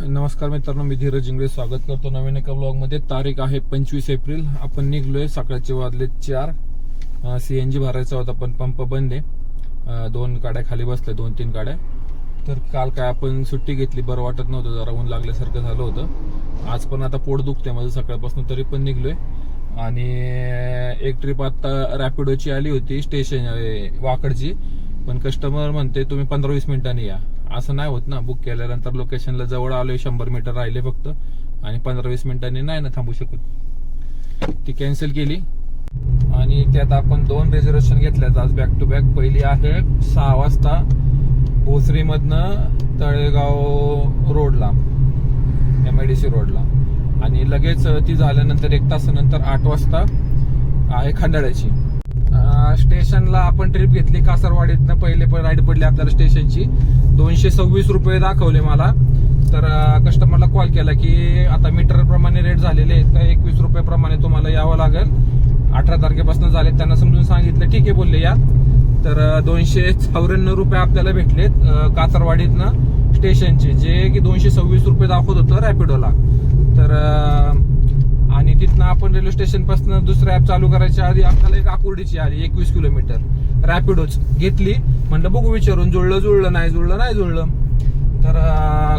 नमस्कार मित्रांनो, मी धीरज इंगळे स्वागत करतो नवीन एका ब्लॉगमध्ये। तारीख आहे 25 एप्रिल। आपण निघलोय, सकाळचे वाजले 4। सीएनजी भरायचा होता पण पंप बंद आहे। 2 गाड्या खाली बसल्या, 2-3 गाड्या। तर काल काय आपण सुट्टी घेतली, बरं वाटत नव्हतं, जरा ऊन लागल्यासारखं झालं होतं। आज पण आता पोट दुखते माझं सकाळपासून, तरी पण निघलोय। आणि एक ट्रिप आता रॅपिडोची आली होती स्टेशन वाकडची, पण कस्टमर म्हणते तुम्ही 15-20 मिनिटांनी या। असं नाही होत ना, बुक केल्यानंतर लोकेशनला जवळ आलोय, 100 मीटर राहिले फक्त, आणि 15-20 मिनिटांनी नाही ना थांबू शकत। ती कॅन्सल केली आणि त्यात आपण 2 रिझर्वेशन घेतल्यात आज बॅक टू बॅक। पहिली आहे 6 वाजता भोसरीमधनं तळेगाव रोडला, MIDC रोडला, आणि लगेच ती झाल्यानंतर 1 तासानंतर 8 वाजता आहे खंडाळ्याची। स्टेशनला आपण ट्रिप घेतली कासारवाडीतनं, पहिले पण राईड पडली आपल्याला स्टेशनची। 226 रुपये दाखवले मला। तर कस्टमरला कॉल केला की आता मीटर प्रमाणे रेट झालेले आहेत का, 21 रुपये प्रमाणे तुम्हाला यावं लागेल, 18 तारखेपासून झाले। त्यांना समजून सांगितलं, ठीक आहे बोलले या। तर 294 रुपये आपल्याला भेटलेत कासारवाडीतनं स्टेशनचे, जे की 226 रुपये दाखवत होतं रॅपिडोला। तर आणि तिथनं आपण रेल्वे स्टेशन पासून दुसरं ऍप चालू करायच्या आधी आपल्याला एक आकुर्डीची आली 21 किलोमीटर रॅपिडोच घेतली। म्हणलं बघू विचारून, जुळलं नाही जुळलं। तर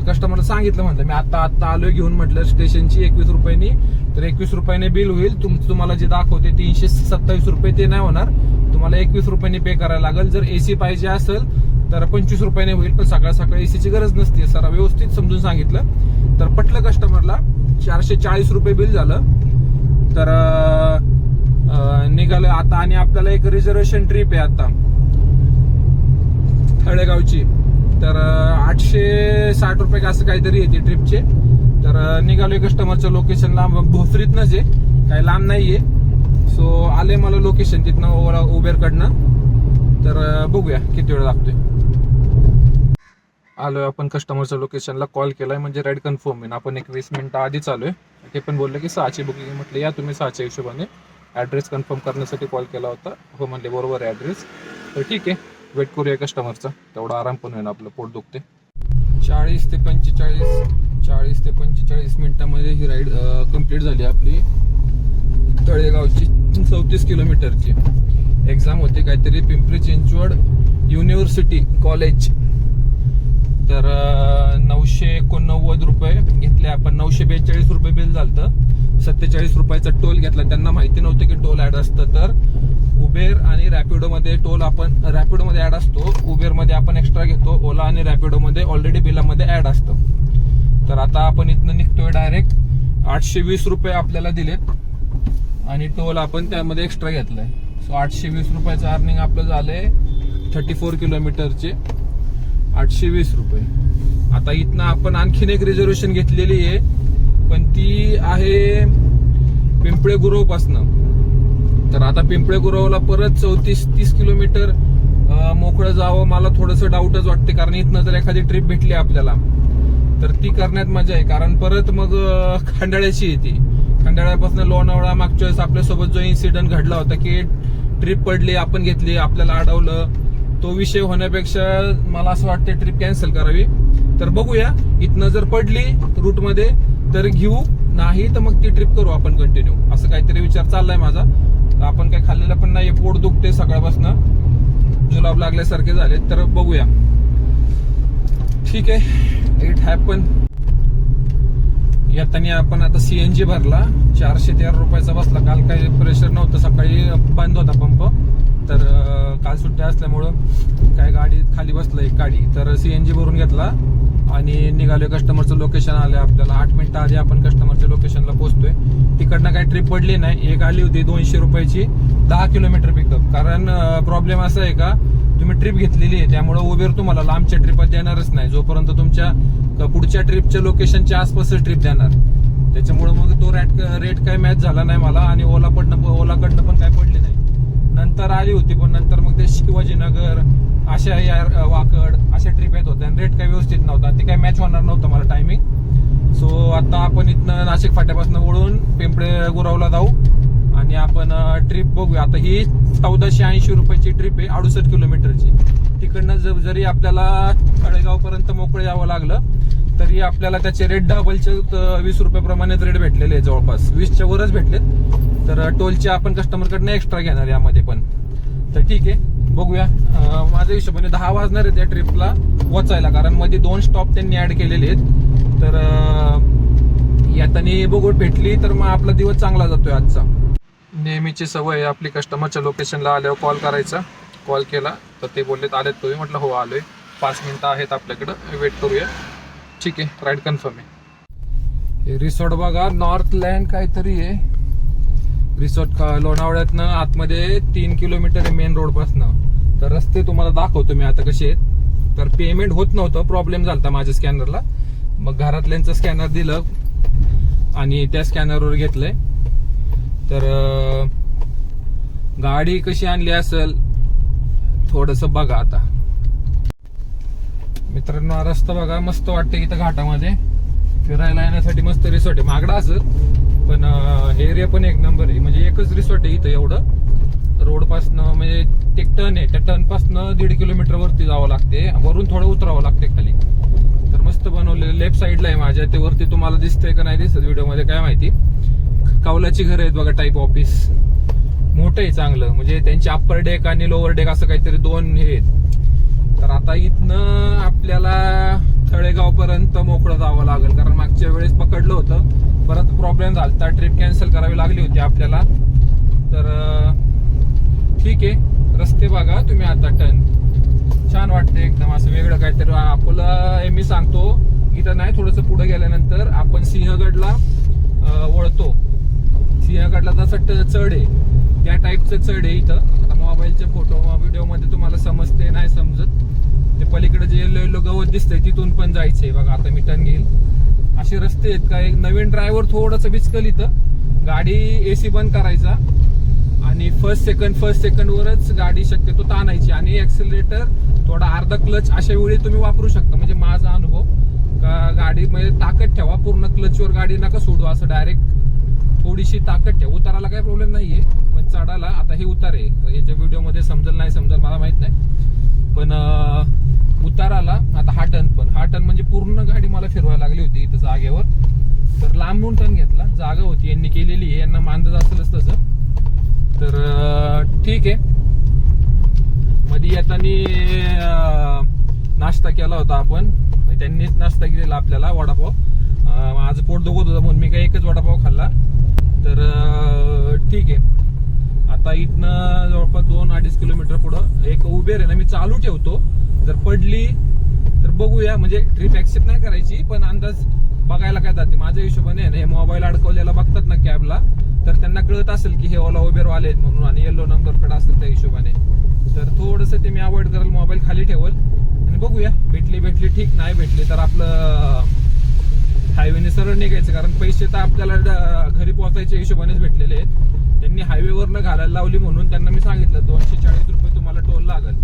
कस्टमरला सांगितलं, म्हटलं मी आता आलोय घेऊन, म्हटलं स्टेशनची 21 रुपयांनी, तर 21 रुपयाने बिल होईल। तुम्हाला जे दाखवते 327 रुपये ते नाही होणार, तुम्हाला 21 रुपयांनी पे करायला लागेल। जर AC पाहिजे असेल तर 25 रुपयाने होईल, पण सकाळी ACची गरज नसते। सर व्यवस्थित समजून सांगितलं, तर पटलं कस्टमरला। 440 रुपये बिल झालं। तर निघालं आता, आणि आपल्याला एक रिझर्वेशन ट्रिप आहे आता तळेगावची। तर 860 रुपये असं काहीतरी येते ट्रिपचे। तर निघालोय कस्टमरच्या लोकेशनला, भोसरीतनंच आहे, काही लांब नाहीये। सो आले मला लोकेशन तिथनं उबेरकडनं। तर बघूया किती वेळ लागतोय। आलोय आपण कस्टमरच्या लोकेशनला, कॉल केलाय म्हणजे राईड कन्फर्म आहे। आपण एक 20 मिनिटं आधी चालूय। ते पण बोलले की 6ची बुकिंग, म्हटलं या तुम्ही 6च्या हिशोबाने। ऍड्रेस कन्फर्म करण्यासाठी कॉल केला होता, हो म्हणले बरोबर आहे ऍड्रेस। तर ठीक आहे, वेट करूया कस्टमरचा, तेवढा आराम पण होईल, आपलं पोट दुखते। 40 ते 45 मिनिटांमध्ये ही राईड कंप्लीट झाली आपली तळेगावची 34 किलोमीटरची। एक्झाम होती काहीतरी पिंपरी चिंचवड युनिव्हर्सिटी कॉलेज। तर 989 रुपये घेतले आपण, 942 रुपये बिल झालं। 47 रुपयाचा टोल घेतला, त्यांना माहिती नव्हतं की टोल ऍड असतं। तर उबेर आणि रॅपिडो मध्ये टोल आपण रॅपिडो मध्ये ऍड असतो, उबेर मध्ये आपण एक्स्ट्रा घेतो, ओला आणि रॅपिडो मध्ये ऑलरेडी बिलामध्ये ऍड असतं। तर आता आपण इथनं निघतोय डायरेक्ट, 820 रुपये आपल्याला दिलेत आणि टोल आपण त्यामध्ये एक्स्ट्रा घेतलाय। सो 820 रुपयाचं अर्निंग आपलं झालंय 34 किलोमीटरचे 820 रुपये। आता इथनं आपण आणखीन एक रिझर्वेशन घेतलेली आहे, पण ती आहे पिंपळे गुरव पासनं। तर आता पिंपळे गुरवला परत 34-30 किलोमीटर मोकळं जावं, मला थोडंसं डाऊटच वाटते। कारण इथनं जर एखादी ट्रिप भेटली आपल्याला तर ती करण्यात मजा आहे, कारण परत मग खंडाळ्याची येते। खंडाळ्यापासून लोणावळा मागच्या वेळेस आपल्यासोबत जो इन्सिडेंट घडला होता की ट्रिप पडली, आपण घेतली, आपल्याला अडवलं, तो विषय होण्यापेक्षा मला असं वाटतं ट्रिप कॅन्सल करावी। तर बघूया, इथनं जर पडली रूटमध्ये तर घेऊ, नाही तर मग ती ट्रिप करू आपण कंटिन्यू, असं काहीतरी विचार चाललाय माझा। तर आपण काही खाल्लेलं पण नाही, पोट दुखते सकाळपासून, जुलाब लागल्यासारखे झाले। तर बघूया, ठीक आहे, इट हॅपन। येताना आपण आता CNG भरला, 413 रुपयाचा बसला। काल काही प्रेशर नव्हतं, सकाळी बंद होता पंप, तर काल सुट्ट्या असल्यामुळं काय गाडी खाली बसलं एक गाडी। तर CNG भरून घेतला आणि निघालोय। कस्टमरचं लोकेशन आलं आपल्याला, 8 मिनिटं आधी आपण कस्टमरच्या लोकेशनला पोहोचतोय। तिकडनं काही ट्रिप पडली नाही, एक आली होती 200 रुपयाची 10 किलोमीटर पिकअप। कारण प्रॉब्लेम असा आहे का, तुम्ही ट्रिप घेतलेली आहे, त्यामुळे उबेर तुम्हाला लांबच्या ट्रिपात देणारच नाही, जोपर्यंत तुमच्या पुढच्या ट्रिपच्या लोकेशनच्या आसपासच ट्रिप देणार। त्याच्यामुळे मग तो रेट काय मॅच झाला नाही मला, आणि ओलाकडनं पण काय पडली नाही। नंतर आली होती, पण नंतर मग ते शिवाजीनगर अशा वाकड अशा ट्रिप येत होत्या, आणि रेट काही व्यवस्थित नव्हता, ते काही मॅच होणार नव्हतं मला टायमिंग। सो आता आपण इथनं नाशिक फाट्यापासून वळून पिंपळे गुरवला जाऊ आणि आपण ट्रिप बघूया। आता ही 1480 रुपयाची ट्रिप आहे, 68 किलोमीटरची। तिकडनं जरी आपल्याला तळेगाव पर्यंत मोकळे यावं लागलं तरी आपल्याला त्याचे रेट डबलचे 20 रुपयाप्रमाणेच रेट भेटलेले आहे, जवळपास 20च्या वरच भेटलेत. तर टोलचे आपण कस्टमरकडनं एक्स्ट्रा घेणार यामध्ये पण. तर ठीक आहे, बघूया. माझ्या हिशोबाने 10 वाजणार आहे त्या ट्रिपला पोचायला, कारण मध्ये 2 स्टॉप त्यांनी ऍड केलेले आहेत. तर यातनी बघू भेटली तर मग आपला दिवस चांगला जातोय आजचा. नेहमीची सवय आहे आपली, कस्टमरच्या लोकेशनला आल्यावर कॉल करायचा. कॉल केला तर ते बोललेत आलेत तुम्ही, म्हटलं हो आलोय, 5 मिनिटं आहेत आपल्याकडं, वेट करूया. ठीक आहे, राईड कन्फर्म आहे. हे रिसॉर्ट बघा, नॉर्थ लँड काहीतरी आहे रिसॉर्ट. लोणावळ्यातनं आतमध्ये 3 किलोमीटर आहे मेन रोड पासनं. तर रस्ते तुम्हाला दाखवतो मी आता कसे आहेत. तर पेमेंट होत नव्हतं, प्रॉब्लेम झाला माझ्या स्कॅनरला. मग घरातल्यांचं स्कॅनर दिलं आणि त्या स्कॅनरवर घेतलंय. तर गाडी कशी आणली असेल थोडस बघा आता. मित्रांनो, रस्ता बघा, मस्त वाटतं इथं घाटामध्ये फिरायला येण्यासाठी. मस्त रिसॉर्ट आहे, महागडा असेल पण एरिया पण एक नंबर आहे. म्हणजे एकच रिसॉर्ट आहे इथं एवढं रोड पासनं, म्हणजे एक टर्न आहे, त्या टर्न पासनं 1.5 किलोमीटर वरती जावं लागते, वरून थोडं उतरावं लागते खाली. तर मस्त बनवलेलं, लेफ्ट साईडला आहे माझ्या, ते वरती तुम्हाला दिसतंय का नाही दिसत व्हिडिओमध्ये काय माहिती. कौलाची घर आहेत बघा, टाईप ऑफिस मोठं आहे चांगलं. म्हणजे त्यांची अप्पर डेक आणि लोअर डेक असं काहीतरी 2 हे आहेत. तर आता इथनं आपल्याला तळेगाव पर्यंत मोकळं जावं लागेल, कारण मागच्या वेळेस पकडलं होतं, परत प्रॉब्लेम झाला, ट्रिप कॅन्सल करावी लागली होती आपल्याला. तर ठीक आहे, रस्ते बघा तुम्ही आता. टर्न छान वाटते एकदम, असं वेगळं काहीतरी. आपलं मी सांगतो इथं नाही, थोडंसं पुढे गेल्यानंतर आपण सिंहगडला वळतो. सिंहगडला जसं चढ आहे त्या टाईपचं चढ आहे इथं. आता मोबाईलचे फोटो व्हिडिओमध्ये तुम्हाला समजते नाही समजत. ते पलीकडे जे येलो येलो गवत दिसतंय तिथून पण जायचंय बघा. आता मी टर्न घेईल. असे रस्ते आहेत का, एक नवीन ड्रायव्हर थोडंसं बिचकल इथं. गाडी एसी बंद करायचा आणि फर्स्ट सेकंड वरच गाडी शक्यतो ताणायची, आणि ऍक्सिलरेटर थोडा अर्धा क्लच अशा वेळी तुम्ही वापरू शकता. म्हणजे माझा अनुभव का गाडीमध्ये ताकद ठेवा, पूर्ण क्लचवर गाडी नका सोडू, असं डायरेक्ट थोडीशी ताकद ठेवा. उताराला काही प्रॉब्लेम नाहीये, पण चढाला आता हे उतार आहे, याच्या व्हिडिओमध्ये समजेल नाही समजेल मला माहित नाही, पण उताराला आता हा टर्न म्हणजे पूर्ण गाडी मला फिरवायला लागली होती इथं जागेवर. तर लांबून टर्न घेतला, जागा होती यांनी केलेली आहे, यांना मानत असेलच तसं. तर ठीक आहे. मध्ये येताना नाश्ता केला होता आपण, त्यांनीच नाश्ता केलेला आपल्याला, वडापाव. माझं पोट दुखत होतं म्हणून मी काही एकच वडापाव खाल्ला. तर ठीक आहे, आता इथनं जवळपास 2-2.5 किलोमीटर पुढं एक उबेर आहे ना, मी चालू ठेवतो, जर पडली तर बघूया. म्हणजे ट्रिप ऍक्सेप्ट नाही करायची, पण अंदाज बघायला काय जाते. माझ्या हिशोबाने हे मोबाईल अडकवलेला बघतात ना कॅबला, तर त्यांना कळत असेल की हे ओला उबेरवाले आहेत म्हणून, आणि येलो नंबर प्लेट असेल त्या हिशोबाने. तर थोडंसं ते मी अवॉइड करेल, मोबाईल खाली ठेवल आणि बघूया. भेटली ठीक, नाही भेटली तर आपलं हायवेने सरळ निघायचं. कारण पैसे तर आपल्याला घरी पोहोचायच्या हिशोबानेच भेटलेले आहेत. त्यांनी हायवेवरनं घालायला लावली म्हणून त्यांना मी सांगितलं 240 रुपये तुम्हाला टोल लागेल.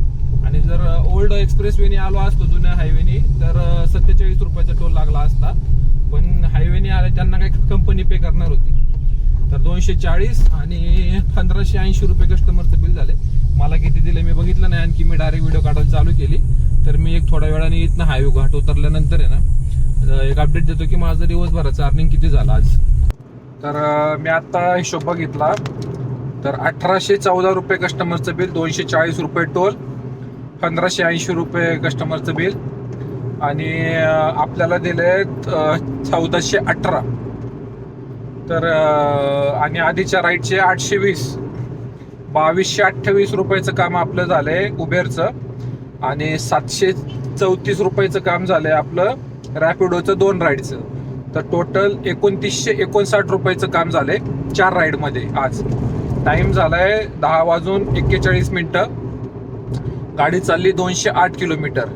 आणि जर ओल्ड एक्सप्रेस वेने आलो असतो जुन्या हायवेने तर 47 रुपयाचा टोल लागला असता. पण हायवेने आले त्यांना काही कंपनी पे करणार होती. तर 240 आणि 1580 रुपये कस्टमरचं बिल झाले. मला किती दिले मी बघितलं नाही, आणखी मी डायरेक्ट व्हिडिओ काढायला चालू केली. तर मी एक थोड्या वेळाने इथनं हायवे घाट उतरल्यानंतर आहे ना एक अपडेट देतो की माझं दिवसभराचं अर्निंग किती झालं आज. तर मी आता हिशोब बघितला तर 1814 रुपये कस्टमरचं बिल, 240 रुपये टोल, 1580 रुपये कस्टमरचं बिल, आणि आपल्याला दिले 1418. तर आणि आधीच्या राईडचे 820, 2228 रुपयाचं काम आपलं झालंय उबेरचं, आणि 734 रुपयाचं काम झालंय आपलं रॅपिडोचं 2 राईडचं. तर टोटल 2959 रुपयाचं काम झालंय 4 राईडमध्ये आज. टाइम झालाय 10:41. गाडी चालली 208 किलोमीटर.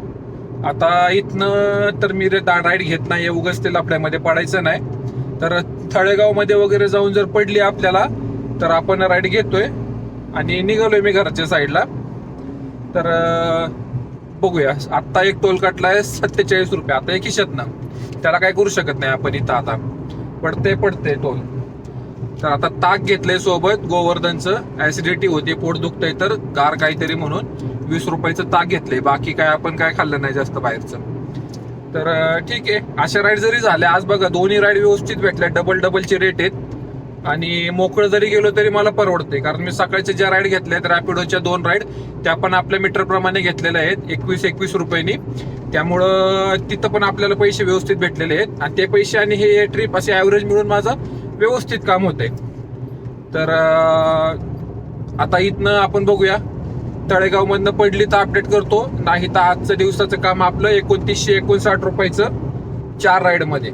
आता इथनं तर मी राईड घेत नाही, उगाच ते लफड्यामध्ये पडायचं नाही. तर तळेगावमध्ये वगैरे जाऊन जर पडली आपल्याला तर आपण राईड घेतोय आणि निघालोय मी घरच्या साईडला. तर बघूया. आत्ता एक टोल काटलाय 47 रुपये. आता एक खिशात ना, त्याला काय करू शकत नाही आपण इथं. आता पडते टोल. तर आता ताक घेतलंय सोबत गोवर्धनचं, ऍसिडिटी होती, पोट दुखतंय तर गार काहीतरी म्हणून 20 रुपयाचं ताक घेतलंय. बाकी काय आपण काय खाल्लं नाही जास्त बाहेरचं. तर ठीक आहे, अशा राईड जरी झाल्या, आज बघा दोन्ही राईड व्यवस्थित भेटल्या, डबलचे रेट आहेत. आणि मोकळं जरी गेलो तरी मला परवडते, कारण मी सकाळच्या ज्या राईड घेतल्या आहेत रॅपिडोच्या 2 राईड, त्या पण आपल्या मीटर प्रमाणे घेतलेल्या आहेत 21 रुपयांनी. त्यामुळं तिथं पण आपल्याला पैसे व्यवस्थित भेटलेले आहेत, आणि ते पैसे आणि हे ट्रिप असे ऍव्हरेज मिळून माझं व्यवस्थित काम होतंय. तर आता इथनं आपण बघूया, तळेगाव मधनं पडली तर अपडेट करतो, नाही तर आजचं दिवसाचं काम आपलं 2959 रुपयाचं 4 राईड मध्ये.